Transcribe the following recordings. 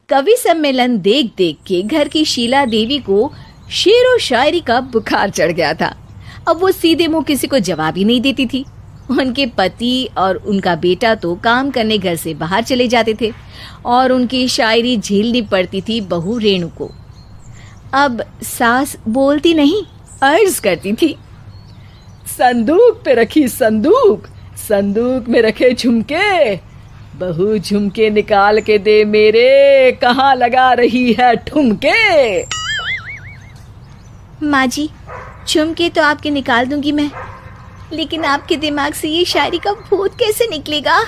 कवि सम्मेलन देख देख के घर की शीला देवी को शेर और शायरी का बुखार चढ़ गया था। अब वो सीधे मुंह किसी को जवाब ही नहीं देती थी। उनके पति और उनका बेटा तो काम करने घर से बाहर चले जाते थे और उनकी शायरी झेलनी पड़ती थी बहू रेणु को। अब सास बोलती नहीं, अर्ज करती थी, संदूक पे रखी संदूक, संदूक में रखे झुमके, बहू झुमके निकाल के दे मेरे, कहाँ लगा रही है ठुमके। माँ जी, झुमके तो आपके निकाल दूंगी मैं, लेकिन आपके दिमाग से ये शायरी का भूत कैसे निकलेगा?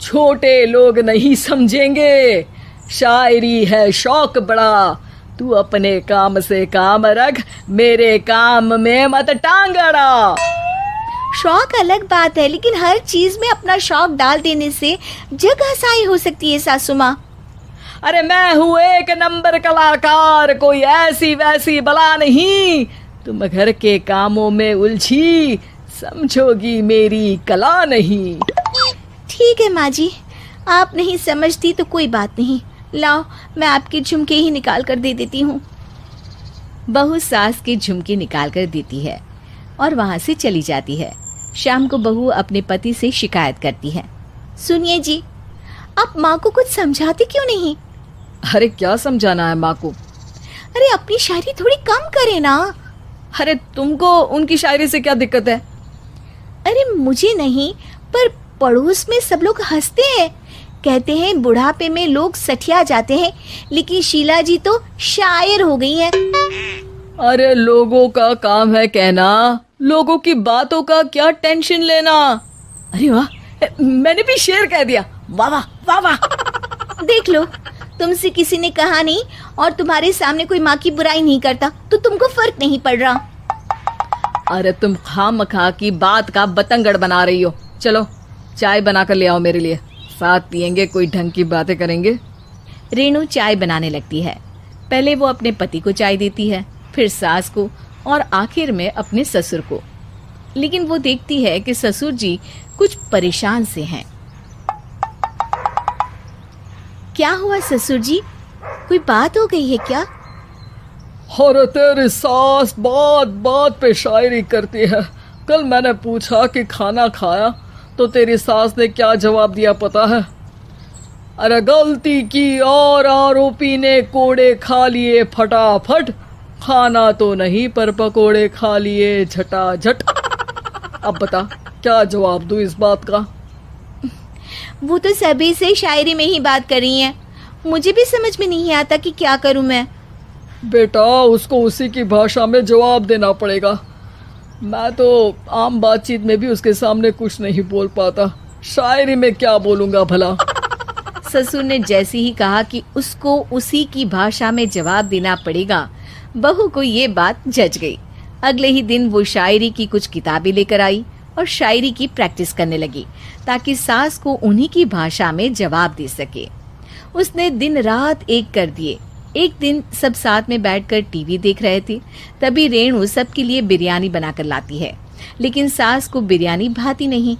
छोटे लोग नहीं समझेंगे, शायरी है शौक बड़ा, तू अपने काम से काम रख, मेरे काम में मत टांग अड़ा। शौक अलग बात है, लेकिन हर चीज में अपना शौक डाल देने से जग हंसाई हो सकती है सासू माँ। अरे मैं हूँ एक नंबर कलाकार, कोई ऐसी वैसी बला नहीं, तुम घर के कामों में उलझी, समझोगी मेरी कला नहीं। ठीक है माँ जी, आप नहीं समझती तो कोई बात नहीं, लाओ मैं आपके झुमके ही निकाल कर दे देती हूँ। बहू सास के झुमके निकाल कर देती है और वहाँ से चली जाती है। शाम को बहू अपने पति से शिकायत करती है, सुनिए जी, आप माँ को कुछ समझाते क्यों नहीं? अरे क्या समझाना है माँ को? अरे अपनी शायरी थोड़ी कम करे ना। अरे तुमको उनकी शायरी से क्या दिक्कत है? अरे मुझे नहीं, पर पड़ोस में सब लोग हंसते हैं, कहते हैं बुढ़ापे में लोग सठिया जाते हैं, लेकिन शीला जी तो शायर हो गई हैं। अरे लोगों का काम है कहना, लोगों की बातों का क्या टेंशन लेना। अरे वाह, मैंने भी शेर कह दिया, वाह वाह वाह वाह। देख लो, तुमसे किसी ने कहा नहीं और तुम्हारे सामने कोई माँ की बुराई नहीं करता तो तुमको फर्क नहीं पड़ रहा। अरे तुम खामखा की बात का बतंगड़ बना रही हो। चलो चाय बना कर ले आओ मेरे लिए, साथ पियेंगे, कोई ढंग की बातें करेंगे। रेणु चाय बनाने लगती है। पहले वो अपने पति को चाय देती है, फिर सास को और आखिर में अपने ससुर को। लेकिन वो देखती है कि ससुर जी कुछ परेशान से हैं। क्या हुआ ससुर जी, कोई बात हो गई है क्या? अरे तेरी सास बात बात पे शायरी करती है। कल मैंने पूछा कि खाना खाया तो तेरी सास ने क्या जवाब दिया पता है? अरे गलती की और आरोपी ने कोड़े खा लिए फटाफट, खाना तो नहीं पर पकोड़े खा लिए झटाझट। अब बता क्या जवाब दूं इस बात का? वो तो सभी से शायरी में ही बात कर रही हैं, मुझे भी समझ में नहीं आता कि क्या करूं मैं। बेटा उसको उसी की भाषा में जवाब देना पड़ेगा। मैं तो आम बातचीत में भी उसके सामने कुछ नहीं बोल पाता, शायरी में क्या बोलूंगा भला। ससुर ने जैसे ही कहा कि उसको उसी की भाषा में जवाब देना पड़ेगा, बहू को ये बात जच गई। अगले ही दिन वो शायरी की कुछ किताबें लेकर आई और शायरी की प्रैक्टिस करने लगी ताकि सास को उन्हीं की भाषा में जवाब दे सके। उसने दिन रात एक कर दिए। एक दिन सब साथ में बैठकर टीवी देख रहे थे, तभी रेणु सबके लिए बिरयानी बनाकर लाती है, लेकिन सास को बिरयानी भाती नहीं।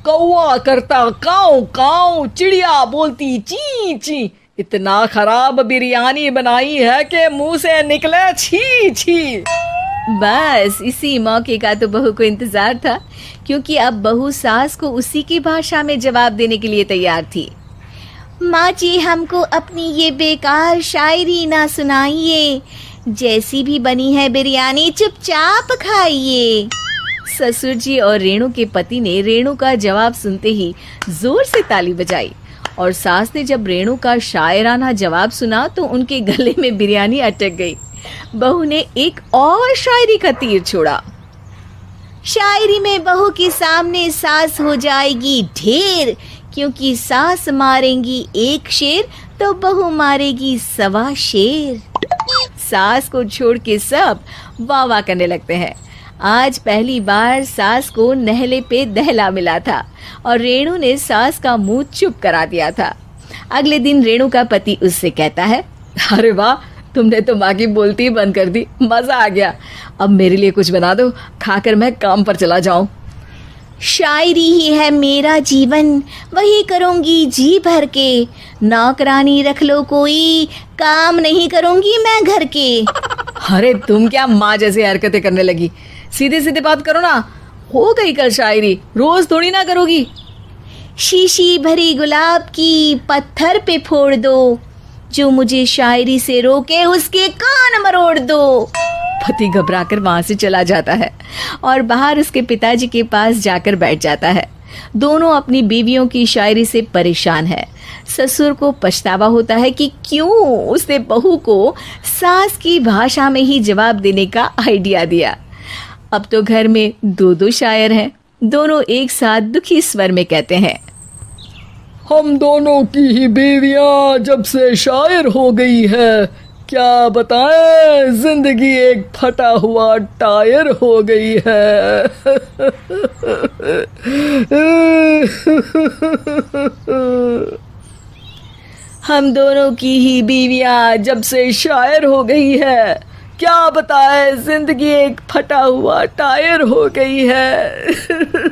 कौवा करता काऊ काऊ, चिड़िया बोलती ची ची, इतना खराब बिरयानी बनाई है कि मुंह से निकले छी छी। बस इसी मौके का तो बहू को इंतजार था, क्योंकि अब बहू सास को उसी की भाषा में जवाब देने के लिए तैयार थी। माँ जी, हमको अपनी ये बेकार शायरी ना सुनाइए, जैसी भी बनी है बिरयानी चुपचाप खाइए। ससुर जी और रेणु के पति ने रेणु का जवाब सुनते ही जोर से ताली बजाई और सास ने जब रेणु का शायराना जवाब सुना तो उनके गले में बिरयानी अटक गई। बहू ने एक और शायरी का तीर छोड़ा। शायरी में बहू के सामने सास हो जाएगी ढेर, क्योंकि सास मारेंगी एक शेर तो बहू मारेगी 1.25 शेर। सास को छोड़ के सब वाह वाह करने लगते हैं। आज पहली बार सास को नहले पे दहला मिला था और रेणु ने सास का मुंह चुप करा दिया था। अगले दिन रेणु का पति उससे कहता है, अरे वाह, तुमने तो माँ की बोलती बंद कर दी, मजा आ गया। अब मेरे लिए कुछ बना दो, खाकर मैं काम पर चला जाऊं। शायरी ही है मेरा जीवन, वही करूँगी जी भर के। नौकरानी रख लो कोई, काम नहीं करूँगी मैं घर के। अरे तुम क्या माँ जैसी हरकतें करने लगी, सीधे सीधे बात करो ना। हो गई कल शायरी, रोज थोड़ी ना करोगी। शीशी भरी गुलाब की पत्थर पे फोड़ दो, जो मुझे शायरी से रोके उसके कान मरोड़ दो। पति घबराकर वहां से चला जाता है और बाहर उसके पिताजी के पास जाकर बैठ जाता है। दोनों अपनी बीवियों की शायरी से परेशान है। ससुर को पछतावा होता है कि क्यों उसने बहू को सास की भाषा में ही जवाब देने का आइडिया दिया। अब तो घर में दो दो शायर हैं। दोनों एक साथ दुखी स्वर में कहते हैं, हम दोनों की ही बीवियां जब से शायर हो गई है, क्या बताएं, जिंदगी एक फटा हुआ टायर हो गई है। हम दोनों की ही बीवियां जब से शायर हो गई है, क्या बताए जिंदगी एक फटा हुआ टायर हो गई है।